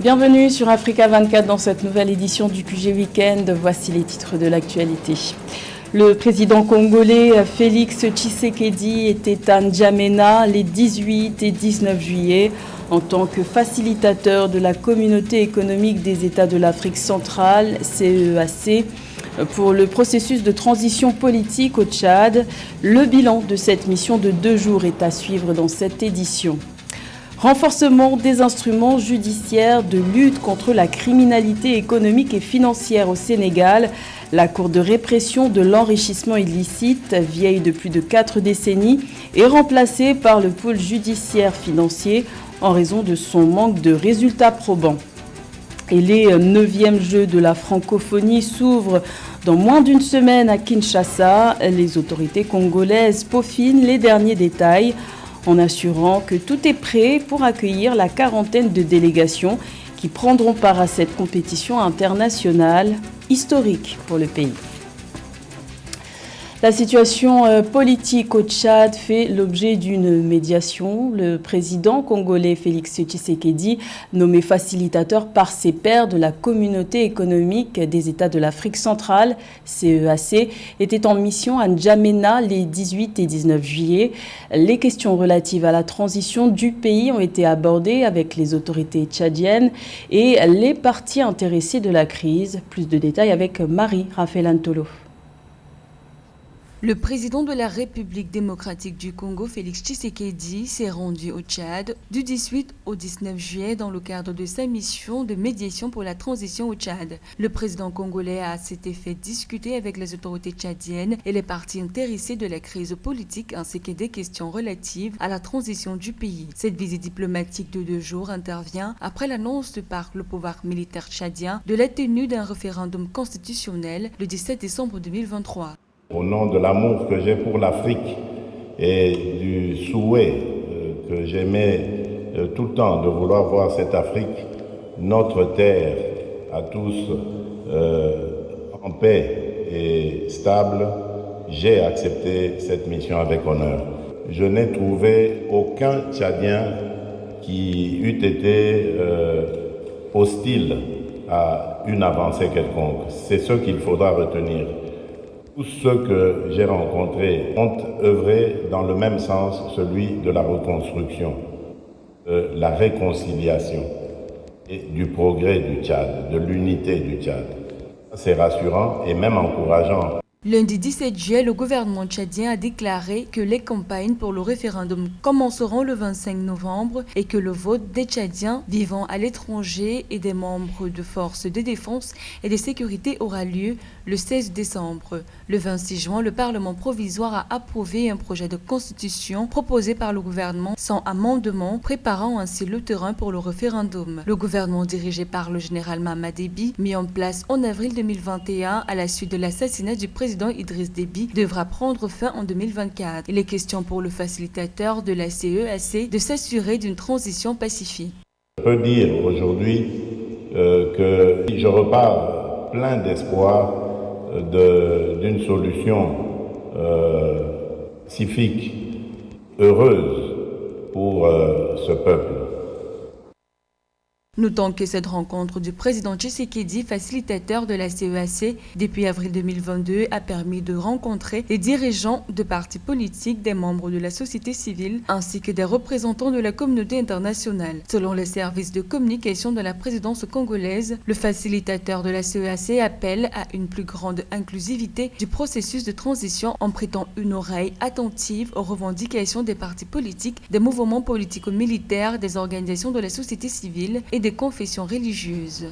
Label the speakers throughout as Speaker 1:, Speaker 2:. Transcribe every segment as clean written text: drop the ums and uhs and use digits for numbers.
Speaker 1: Bienvenue sur Africa 24 dans cette nouvelle édition du QG Weekend. Voici les titres de l'actualité. Le président congolais Félix Tshisekedi était à N'Djamena les 18 et 19 juillet en tant que facilitateur de la Communauté économique des États de l'Afrique centrale, CEAC, pour le processus de transition politique au Tchad. Le bilan de cette mission de 2 jours est à suivre dans cette édition. Renforcement des instruments judiciaires de lutte contre la criminalité économique et financière au Sénégal. La Cour de répression de l'enrichissement illicite, vieille de plus de 4 décennies, est remplacée par le pôle judiciaire financier en raison de son manque de résultats probants. Et les 9e Jeux de la francophonie s'ouvrent dans moins d'une semaine à Kinshasa. Les autorités congolaises peaufinent les derniers détails en assurant que tout est prêt pour accueillir la quarantaine de délégations qui prendront part à cette compétition internationale historique pour le pays. La situation politique au Tchad fait l'objet d'une médiation. Le président congolais Félix Tshisekedi, nommé facilitateur par ses pairs de la Communauté économique des États de l'Afrique centrale, CEAC, était en mission à N'Djamena les 18 et 19 juillet. Les questions relatives à la transition du pays ont été abordées avec les autorités tchadiennes et les parties intéressées de la crise. Plus de détails avec Marie-Raphaël Antolo.
Speaker 2: Le président de la République démocratique du Congo, Félix Tshisekedi, s'est rendu au Tchad du 18 au 19 juillet dans le cadre de sa mission de médiation pour la transition au Tchad. Le président congolais a à cet effet discuté avec les autorités tchadiennes et les parties intéressées de la crise politique ainsi que des questions relatives à la transition du pays. Cette visite diplomatique de 2 jours intervient après l'annonce par le pouvoir militaire tchadien de la tenue d'un référendum constitutionnel le 17 décembre 2023.
Speaker 3: Au nom de l'amour que j'ai pour l'Afrique et du souhait que j'aimais tout le temps de vouloir voir cette Afrique, notre terre, à tous en paix et stable, j'ai accepté cette mission avec honneur. Je n'ai trouvé aucun Tchadien qui eût été hostile à une avancée quelconque. C'est ce qu'il faudra retenir. Tous ceux que j'ai rencontrés ont œuvré dans le même sens, celui de la reconstruction, de la réconciliation et du progrès du Tchad, de l'unité du Tchad. C'est rassurant et même encourageant.
Speaker 2: Lundi 17 juillet, le gouvernement tchadien a déclaré que les campagnes pour le référendum commenceront le 25 novembre et que le vote des Tchadiens vivant à l'étranger et des membres de forces de défense et de sécurité aura lieu le 16 décembre. Le 26 juin, le Parlement provisoire a approuvé un projet de constitution proposé par le gouvernement sans amendement, préparant ainsi le terrain pour le référendum. Le gouvernement dirigé par le général Mamad Déby, mis en place en avril 2021 à la suite de l'assassinat du président Idriss Déby, devra prendre fin en 2024. Il est question pour le facilitateur de la CEAC de s'assurer d'une transition pacifique.
Speaker 3: Je peux dire aujourd'hui que je repars plein d'espoir d'une solution pacifique, heureuse pour ce peuple.
Speaker 2: Notons que cette rencontre du président Tshisekedi, facilitateur de la CEAC depuis avril 2022, a permis de rencontrer les dirigeants de partis politiques, des membres de la société civile, ainsi que des représentants de la communauté internationale. Selon les services de communication de la présidence congolaise, le facilitateur de la CEAC appelle à une plus grande inclusivité du processus de transition en prêtant une oreille attentive aux revendications des partis politiques, des mouvements politico-militaires, des organisations de la société civile et des confessions religieuses.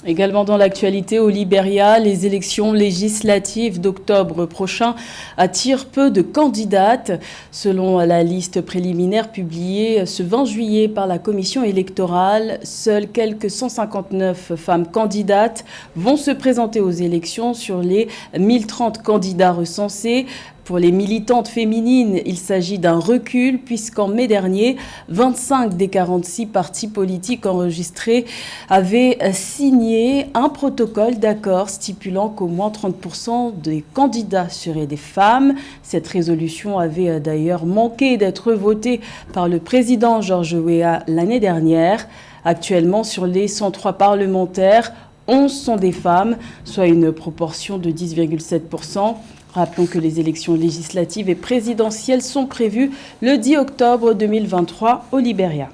Speaker 1: Également dans l'actualité, au Libéria, les élections législatives d'octobre prochain attirent peu de candidates. Selon la liste préliminaire publiée ce 20 juillet par la commission électorale, seules quelques 159 femmes candidates vont se présenter aux élections sur les 1030 candidats recensés. Pour les militantes féminines, il s'agit d'un recul puisqu'en mai dernier, 25 des 46 partis politiques enregistrés avaient signé un protocole d'accord stipulant qu'au moins 30% des candidats seraient des femmes. Cette résolution avait d'ailleurs manqué d'être votée par le président Georges Weah l'année dernière. Actuellement, sur les 103 parlementaires, 11 sont des femmes, soit une proportion de 10,7%. Rappelons que les élections législatives et présidentielles sont prévues le 10 octobre 2023 au Libéria.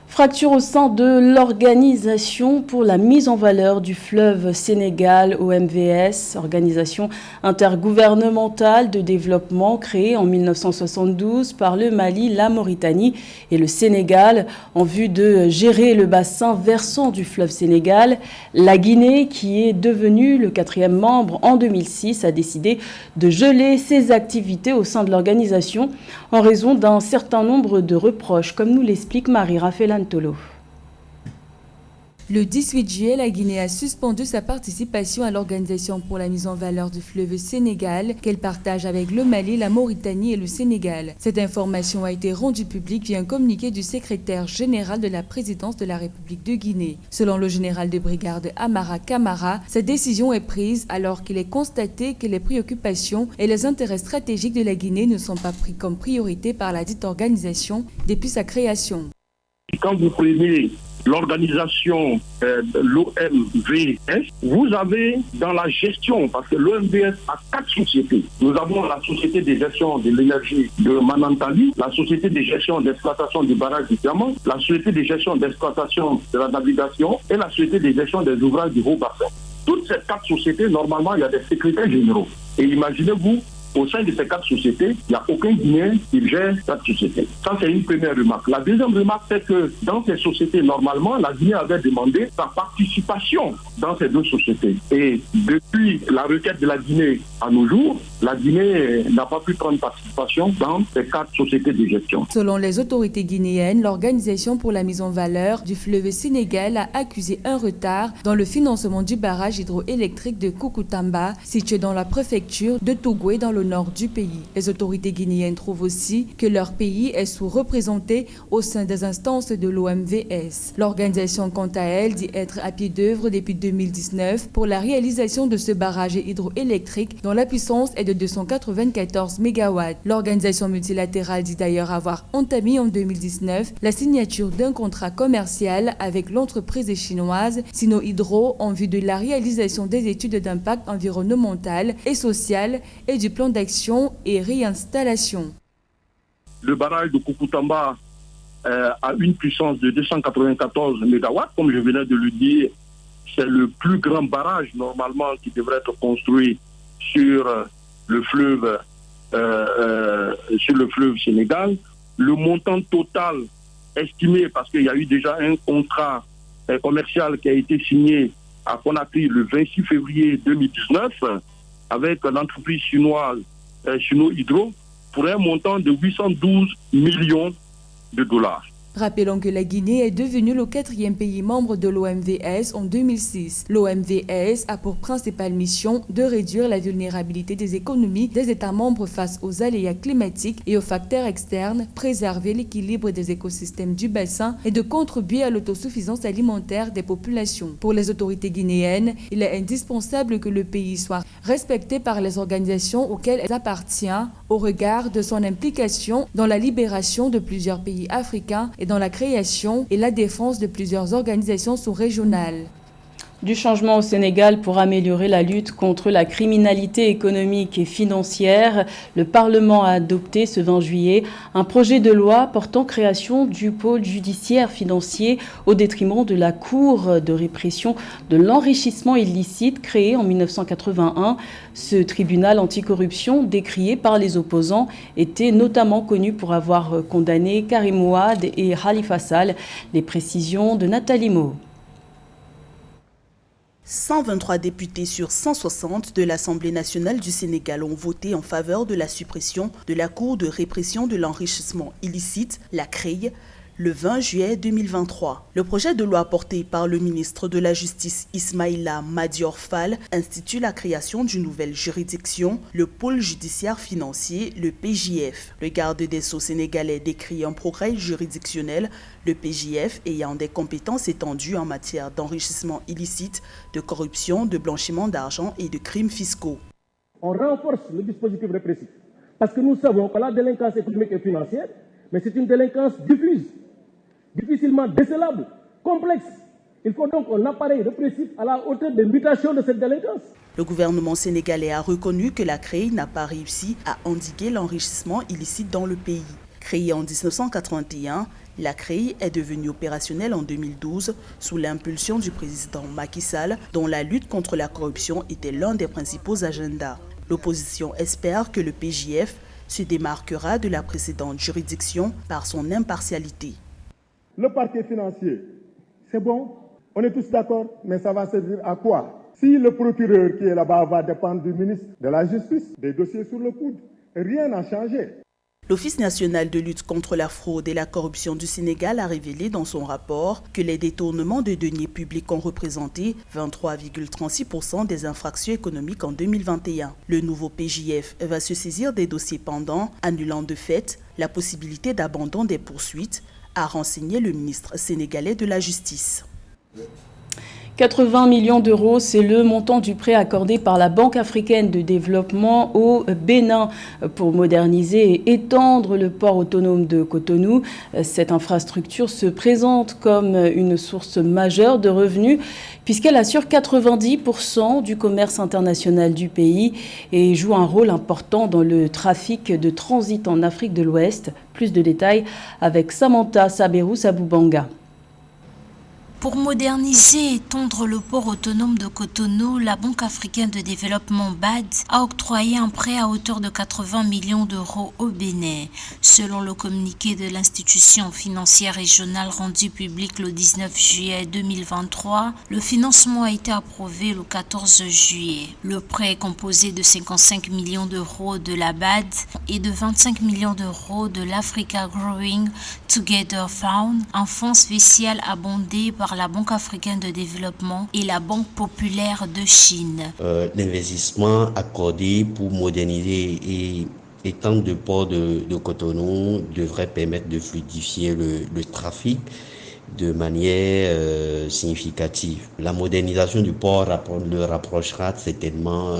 Speaker 1: Fracture au sein de l'Organisation pour la mise en valeur du fleuve Sénégal, OMVS, organisation intergouvernementale de développement créée en 1972 par le Mali, la Mauritanie et le Sénégal en vue de gérer le bassin versant du fleuve Sénégal. La Guinée, qui est devenue le 4e membre en 2006, a décidé de geler ses activités au sein de l'organisation en raison d'un certain nombre de reproches, comme nous l'explique Marie-Raphaël Antolo.
Speaker 2: Le 18 juillet, la Guinée a suspendu sa participation à l'Organisation pour la mise en valeur du fleuve Sénégal qu'elle partage avec le Mali, la Mauritanie et le Sénégal. Cette information a été rendue publique via un communiqué du secrétaire général de la présidence de la République de Guinée. Selon le général de brigade Amara Kamara, cette décision est prise alors qu'il est constaté que les préoccupations et les intérêts stratégiques de la Guinée ne sont pas pris comme priorité par la dite organisation depuis sa création.
Speaker 4: Quand vous prenez l'organisation l'OMVS, vous avez dans la gestion, parce que l'OMVS a 4 sociétés. Nous avons la société de gestion de l'énergie de Manantali, la société de gestion d'exploitation du barrage du Diamant, la société de gestion d'exploitation de la navigation et la société de gestion des ouvrages du Haut-Bassin. Toutes ces 4 sociétés, normalement, il y a des secrétaires généraux. Et imaginez-vous, au sein de ces 4 sociétés, il n'y a aucun Guinéen qui gère 4 sociétés. Ça, c'est une première remarque. La deuxième remarque, c'est que dans ces sociétés, normalement, la Guinée avait demandé sa participation dans ces 2 sociétés. Et depuis la requête de la Guinée à nos jours, la Guinée n'a pas pu prendre participation dans ces 4 sociétés de gestion.
Speaker 2: Selon les autorités guinéennes, l'Organisation pour la mise en valeur du fleuve Sénégal a accusé un retard dans le financement du barrage hydroélectrique de Koukountamba, situé dans la préfecture de Tougoué, dans le nord du pays. Les autorités guinéennes trouvent aussi que leur pays est sous-représenté au sein des instances de l'OMVS. L'organisation, quant à elle, dit être à pied d'œuvre depuis 2019 pour la réalisation de ce barrage hydroélectrique dont la puissance est de 294 MW. L'organisation multilatérale dit d'ailleurs avoir entamé en 2019 la signature d'un contrat commercial avec l'entreprise chinoise Sinohydro en vue de la réalisation des études d'impact environnemental et social et du plan d'action et réinstallation.
Speaker 4: Le barrage de Koukountamba a une puissance de 294 MW, comme je venais de le dire. C'est le plus grand barrage normalement qui devrait être construit sur le fleuve Sénégal. Le montant total estimé, parce qu'il y a eu déjà un contrat commercial qui a été signé à Conakry le 26 février 2019 avec l'entreprise chinoise Sinohydro pour un montant de 812 millions de dollars.
Speaker 2: Rappelons que la Guinée est devenue le 4e pays membre de l'OMVS en 2006. L'OMVS a pour principale mission de réduire la vulnérabilité des économies des États membres face aux aléas climatiques et aux facteurs externes, préserver l'équilibre des écosystèmes du bassin et de contribuer à l'autosuffisance alimentaire des populations. Pour les autorités guinéennes, il est indispensable que le pays soit respecté par les organisations auxquelles il appartient au regard de son implication dans la libération de plusieurs pays africains et dans la création et la défense de plusieurs organisations sous-régionales.
Speaker 1: Du changement au Sénégal pour améliorer la lutte contre la criminalité économique et financière, le Parlement a adopté ce 20 juillet un projet de loi portant création du pôle judiciaire financier au détriment de la Cour de répression de l'enrichissement illicite créée en 1981. Ce tribunal anticorruption, décrié par les opposants, était notamment connu pour avoir condamné Karim Ouad et Khalifa Sall. Les précisions de Nathalie Mo.
Speaker 5: 123 députés sur 160 de l'Assemblée nationale du Sénégal ont voté en faveur de la suppression de la Cour de répression de l'enrichissement illicite, la CREI, le 20 juillet 2023. Le projet de loi porté par le ministre de la Justice Ismaïla Madior Fall institue la création d'une nouvelle juridiction, le pôle judiciaire financier, le PJF. Le garde des Sceaux sénégalais décrit un progrès juridictionnel, le PJF ayant des compétences étendues en matière d'enrichissement illicite, de corruption, de blanchiment d'argent et de crimes fiscaux.
Speaker 6: On renforce le dispositif répressif parce que nous savons que la délinquance économique et financière, mais c'est une délinquance diffuse. difficilement décelable, complexe. Il faut donc un appareil répressif à la hauteur des mutations de cette délinquance.
Speaker 5: Le gouvernement sénégalais a reconnu que la CREI n'a pas réussi à endiguer l'enrichissement illicite dans le pays. Créée en 1981, la CREI est devenue opérationnelle en 2012 sous l'impulsion du président Macky Sall, dont la lutte contre la corruption était l'un des principaux agendas. L'opposition espère que le PJF se démarquera de la précédente juridiction par son impartialité.
Speaker 6: Le parquet financier, c'est bon, on est tous d'accord, mais ça va servir à quoi? Si le procureur qui est là-bas va dépendre du ministre de la Justice, des dossiers sur le coude, rien n'a changé.
Speaker 5: L'Office national de lutte contre la fraude et la corruption du Sénégal a révélé dans son rapport que les détournements de deniers publics ont représenté 23,36% des infractions économiques en 2021. Le nouveau PJF va se saisir des dossiers pendants, annulant de fait la possibilité d'abandon des poursuites, a renseigné le ministre sénégalais de la Justice.
Speaker 1: 80 millions d'euros, c'est le montant du prêt accordé par la Banque africaine de développement au Bénin pour moderniser et étendre le port autonome de Cotonou. Cette infrastructure se présente comme une source majeure de revenus puisqu'elle assure 90% du commerce international du pays et joue un rôle important dans le trafic de transit en Afrique de l'Ouest. Plus de détails avec Samantha Saberou-Saboubanga.
Speaker 7: Pour moderniser et étendre le port autonome de Cotonou, la Banque africaine de développement BAD a octroyé un prêt à hauteur de 80 millions d'euros au Bénin. Selon le communiqué de l'institution financière régionale rendu public le 19 juillet 2023, le financement a été approuvé le 14 juillet. Le prêt est composé de 55 millions d'euros de la BAD et de 25 millions d'euros de l'Africa Growing Together Fund, un fonds spécial abondé par la Banque africaine de développement et la Banque populaire de Chine.
Speaker 8: L'investissement accordé pour moderniser et étendre le port de Cotonou devrait permettre de fluidifier le trafic de manière significative. La modernisation du port le rapprochera certainement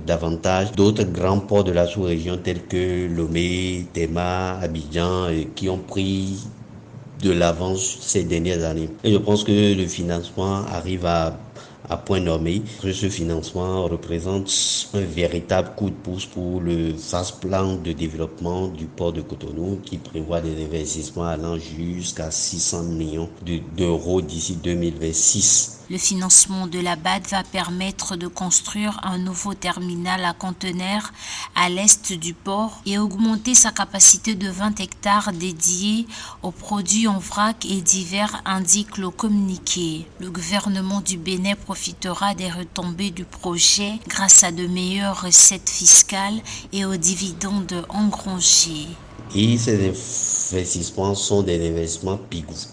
Speaker 8: davantage d'autres grands ports de la sous-région tels que Lomé, Tema, Abidjan qui ont pris de l'avance ces dernières années. Et je pense que le financement arrive à point nommé. Ce financement représente un véritable coup de pouce pour le vaste plan de développement du port de Cotonou qui prévoit des investissements allant jusqu'à 600 millions d'euros d'ici 2026.
Speaker 7: Le financement de la BAD va permettre de construire un nouveau terminal à conteneurs à l'est du port et augmenter sa capacité de 20 hectares dédiés aux produits en vrac et divers, indique le communiqué. Le gouvernement du Bénin profitera des retombées du projet grâce à de meilleures recettes fiscales et aux dividendes engrangés.
Speaker 8: Et ces investissements sont des investissements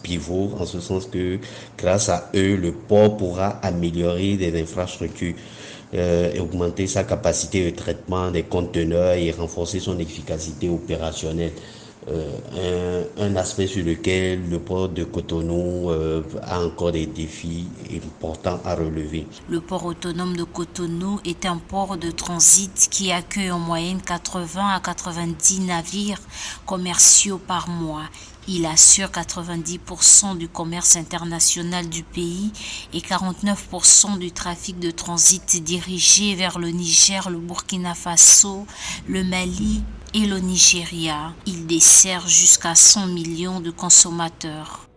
Speaker 8: pivots en ce sens que grâce à eux, le port pourra améliorer des infrastructures, et augmenter sa capacité de traitement des conteneurs et renforcer son efficacité opérationnelle. Un aspect sur lequel le port de Cotonou a encore des défis importants à relever.
Speaker 7: Le port autonome de Cotonou est un port de transit qui accueille en moyenne 80 à 90 navires commerciaux par mois. Il assure 90% du commerce international du pays et 49% du trafic de transit dirigé vers le Niger, le Burkina Faso, le Mali et le Nigeria. Il dessert jusqu'à 100 millions de consommateurs.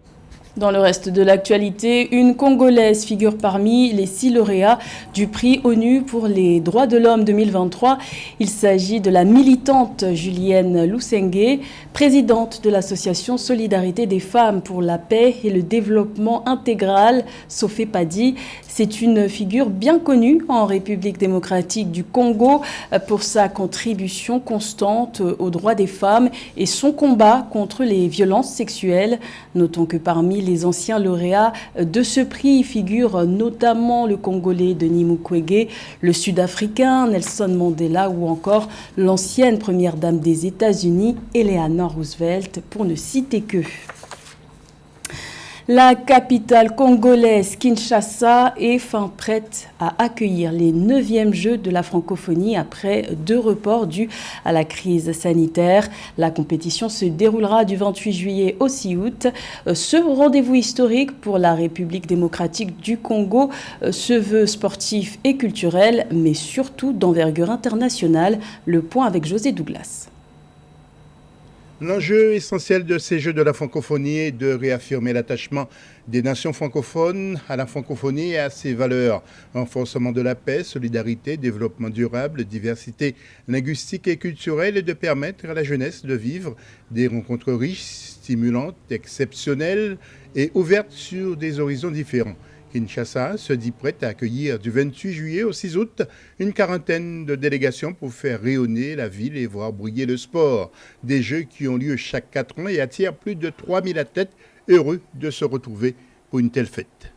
Speaker 1: Dans le reste de l'actualité, une Congolaise figure parmi les 6 lauréats du prix ONU pour les droits de l'homme 2023. Il s'agit de la militante Julienne Lusenge, présidente de l'association Solidarité des femmes pour la paix et le développement intégral, Sofepadi. C'est une figure bien connue en République démocratique du Congo pour sa contribution constante aux droits des femmes et son combat contre les violences sexuelles. Notons que parmi les anciens lauréats de ce prix figurent notamment le Congolais Denis Mukwege, le Sud-Africain Nelson Mandela ou encore l'ancienne première dame des États-Unis, Eleanor Roosevelt, pour ne citer qu'eux. La capitale congolaise, Kinshasa, est fin prête à accueillir les 9e Jeux de la francophonie après 2 reports dus à la crise sanitaire. La compétition se déroulera du 28 juillet au 6 août. Ce rendez-vous historique pour la République démocratique du Congo se veut sportif et culturel, mais surtout d'envergure internationale. Le point avec José Douglas.
Speaker 9: L'enjeu essentiel de ces Jeux de la francophonie est de réaffirmer l'attachement des nations francophones à la francophonie et à ses valeurs. Renforcement de la paix, solidarité, développement durable, diversité linguistique et culturelle et de permettre à la jeunesse de vivre des rencontres riches, stimulantes, exceptionnelles et ouvertes sur des horizons différents. Kinshasa se dit prête à accueillir du 28 juillet au 6 août une quarantaine de délégations pour faire rayonner la ville et voir briller le sport. Des Jeux qui ont lieu chaque 4 ans et attirent plus de 3000 athlètes heureux de se retrouver pour une telle fête.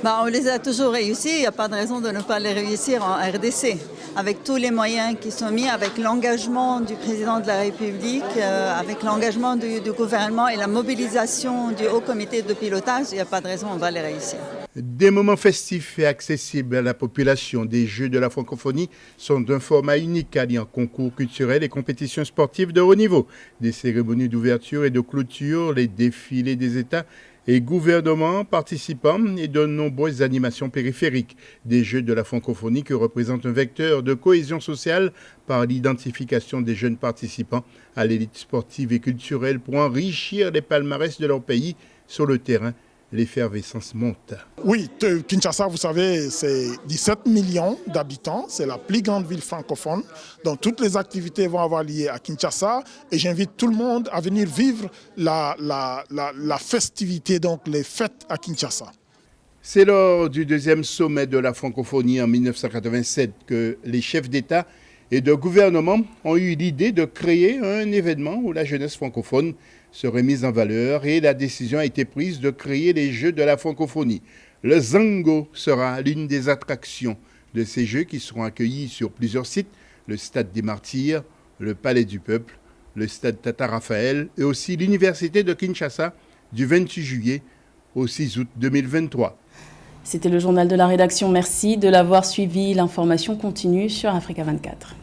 Speaker 10: On les a toujours réussis, il n'y a pas de raison de ne pas les réussir en RDC. Avec tous les moyens qui sont mis, avec l'engagement du président de la République, avec l'engagement du gouvernement et la mobilisation du haut comité de pilotage, il n'y a pas de raison, on va les réussir.
Speaker 9: Des moments festifs et accessibles à la population des Jeux de la francophonie sont d'un format unique alliant concours culturels et compétitions sportives de haut niveau. Des cérémonies d'ouverture et de clôture, les défilés des États et gouvernements participants et de nombreuses animations périphériques. Des Jeux de la francophonie qui représentent un vecteur de cohésion sociale par l'identification des jeunes participants à l'élite sportive et culturelle pour enrichir les palmarès de leur pays sur le terrain. L'effervescence monte.
Speaker 11: Oui, Kinshasa, vous savez, c'est 17 millions d'habitants. C'est la plus grande ville francophone. Donc toutes les activités vont avoir lieu à Kinshasa. Et j'invite tout le monde à venir vivre la festivité, donc les fêtes à Kinshasa.
Speaker 9: C'est lors du 2e sommet de la francophonie en 1987 que les chefs d'État et de gouvernement ont eu l'idée de créer un événement où la jeunesse francophone serait mise en valeur et la décision a été prise de créer les Jeux de la francophonie. Le Zango sera l'une des attractions de ces Jeux qui seront accueillis sur plusieurs sites, le Stade des Martyrs, le Palais du Peuple, le Stade Tata Raphaël et aussi l'Université de Kinshasa du 28 juillet au 6 août 2023.
Speaker 1: C'était le journal de la rédaction. Merci de l'avoir suivi. L'information continue sur Africa 24.